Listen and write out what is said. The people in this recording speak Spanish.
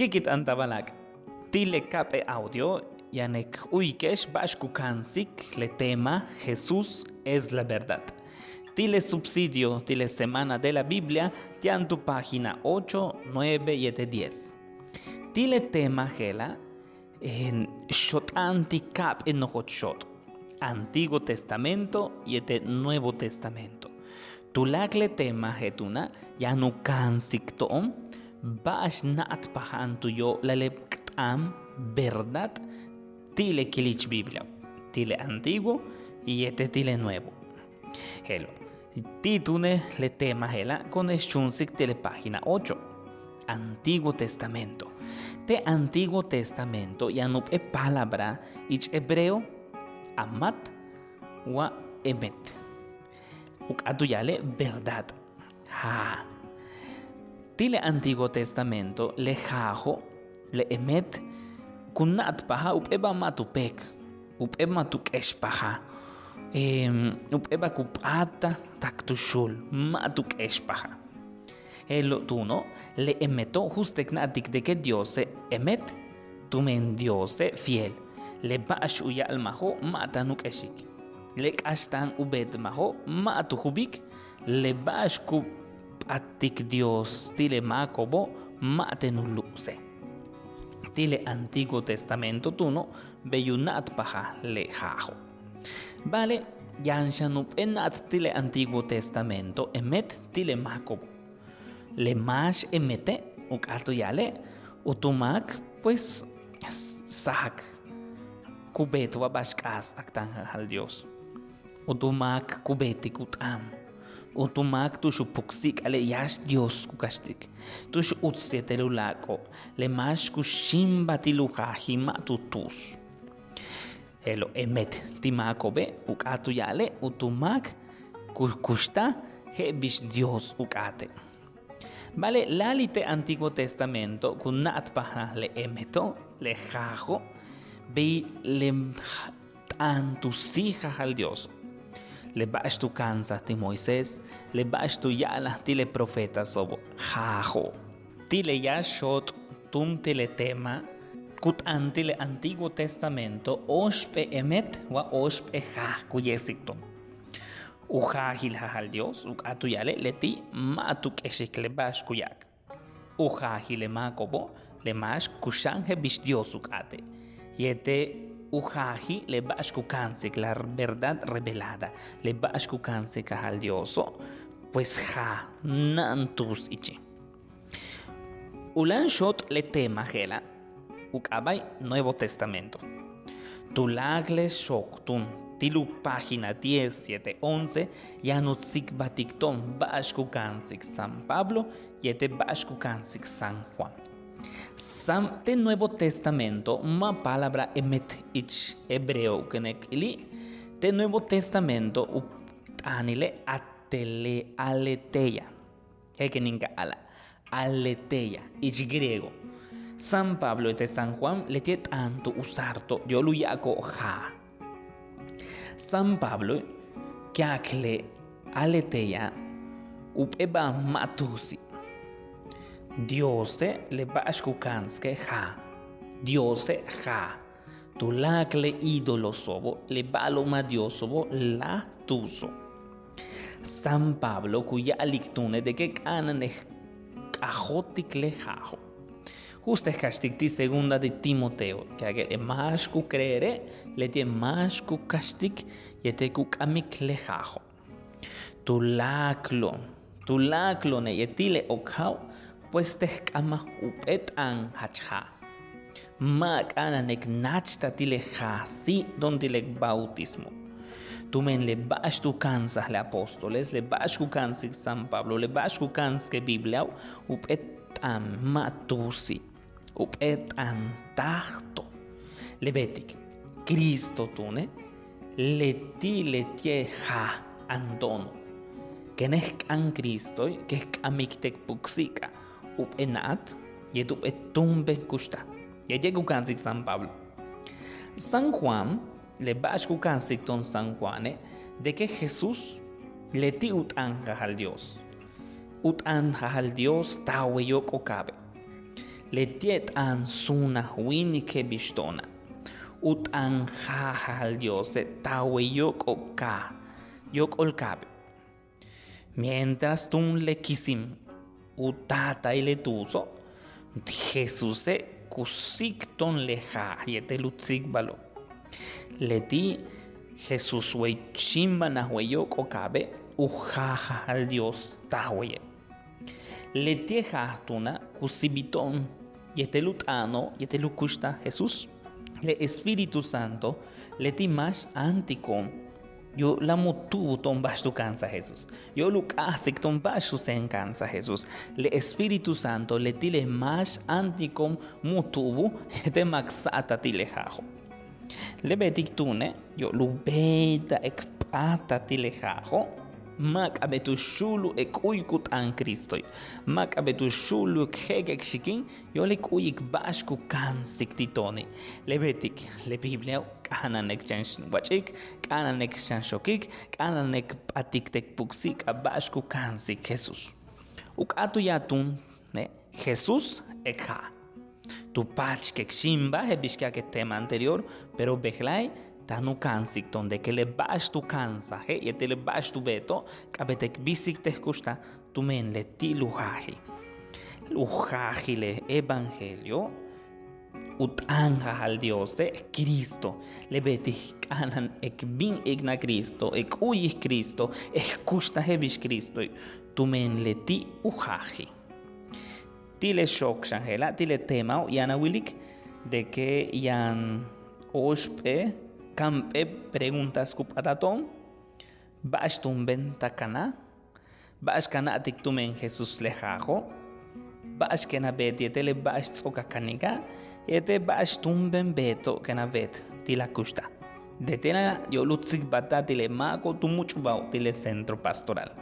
Kikit antabalak. Tile cape audio, yanek uikesh bashkukansik le tema Jesús es la verdad. Tile subsidio, tile semana de la Biblia, tian tu página 8, 9 y 10. Tile tema gela, en shot anticap en shot. Antiguo Testamento y este Nuevo Testamento. Tulakle tema hetuna yanukansik toom, bash naat pahan tuyo lalektam verdad, tile kilich Biblia, tile antiguo y este tile nuevo. Hello. Titune le tema hela con eschunsik tele página 8. Antiguo Testamento. Te Antiguo Testamento yanup e palabra ich hebreo amat wa emet. Ukatuyale verdad. Ha. Tile Antiguo Testamento le jajo le emet kunat paha upeba matupek upeba matuk paha upeba kupata taktushul matuk paha. El tuno le emeto justek natik de que Dios emet tumen Dios fiel le bash uya almaho matanuk eshik le kastan ubed maho matuhubik le bash ku atik Dios tile makobo matenuluse. Tile Antiguo Testamento tuno beyunat paha le jajo. Vale, yanshanup enat tile Antiguo Testamento emet tile makobo. Le mash emete ukato yale utumak pues sahak kubetu bashkas aktanga al Dios. Utumak kubeti kutam. Utumak tu shupuksik ale yash Dios kukashtik. Tu shutse telulako le mash kushimba tiluhahi matutus. Elo emet timakobe ukato yale utumak kushta hebish Dios ukate. Vale, lalite Antiguo Testamento kunat paha le emeto le jajo be le antusija al Dios. Le bash tu cansa ti Moisés, le bash tu yala ti le profeta sobo jajo. Ti le yashot tum ti le tema kut anti le Antiguo Testamento ospe emet wa ospe ja kuyesikton. Ujahil hal Dios, ukatuyale leti matuk eshik le bash kuyak. Ujahil makobo le mash kushange bish Dios ukate. Yete ujahi le bash kukansik la verdad revelada. Le bash kukansik hal Dioso, pues ja nantus ichi. Ulan shot le tema gela ukabay Nuevo Testamento. Tulagle shoktun. Tilu página 10, 7, 11, yanutsik batikton bashkukansik San Pablo yete bashkukansik San Juan. Te Nuevo Testamento ma palabra emet ich hebreo kenek ili. Te Nuevo Testamento anile atele aleteia. Hekeninka ala aleteia ich griego. San Pablo y San Juan le tiene tanto usarto yo lo yako ja. San Pablo kakle aleteia upeba matusi. Diose le bashkukanske ha. Diose ha. Tu lakle idolo sobo le balo ma diosobo la tuso. San Pablo cuya aliktune de que canan ajotik le jajo. Justo castigti segunda de Timoteo, que haga más ku creere, le tiene más ku castig, y te ku kamik lejajo. Tu laclo ne yetile okau, pues te kama upet an hacha. Mak ananek nachta tile si donde le bautismo. Tu men le bash tu kansas le apóstoles, le bash ku kansik San Pablo, le bash ku kanske Biblia, upet an matusi. Upet antahto lebetik Cristo tune letie ha andono kenek an Cristo que amiktek puxika upenat yetup etumbe kusta yegu kansik San Pablo San Juan le bashku kansik ton San Juane de que Jesús leti utanja al Dios utanja al Dios tawe yok okabe le tiet an suna winike bistona. Ut an jajal diose tawe yok olkabe. Mientras tun le kisim utata y le tuzo, Jesús kusik ton leja yete lutzik balo. Leti Jesús wey chimba na yok okabe ujaja al Dios tahweye. Leti tuna kusibiton yete lutano yete lukushta Jesús. Le Espíritu Santo leti más anticom. Yo la mutubu ton bastu cansa Jesús. Yo lo asik ton bastu sen cansa Jesús. Le Espíritu Santo le tile más anticom mutubu te maxata tilejajo. Le betik tune yo lu beta ek pata tilejajo. Mak abetu shulu ek uykut an Kristoy. Mak abetu shulu ek hegek shikin yo le uyik bashku kansik titoni. Le betik le Biblia kananek chanshin wachik kananek chanshokik kananek patik tek puksik abashku kansik Jesús. Uk atu yatun ne Jesús ekha. Tu pach kek shimba hebishka que tema anterior pero behlai tanu kansik donde que le bash tu kansa he yete le bash tu beto kabetek bisik te kusta tu men le ti lujaji le evangelio ut anja al Dios Cristo le beti kanan ek bin igna Cristo ek uyi Cristo ek kusta hebish Cristo tu men le ti ujaji tile shok shangela tile tema yana wilik de que yan ospe campe preguntas kupataton bash tumben takana bash kana tiktumen Jesús lejajo bash kena bet yetele bash tsoka kanika yete bash tumben beto kena bet tila kusta detena yo lutzik bata tile mako tumuchbao tile centro pastoral.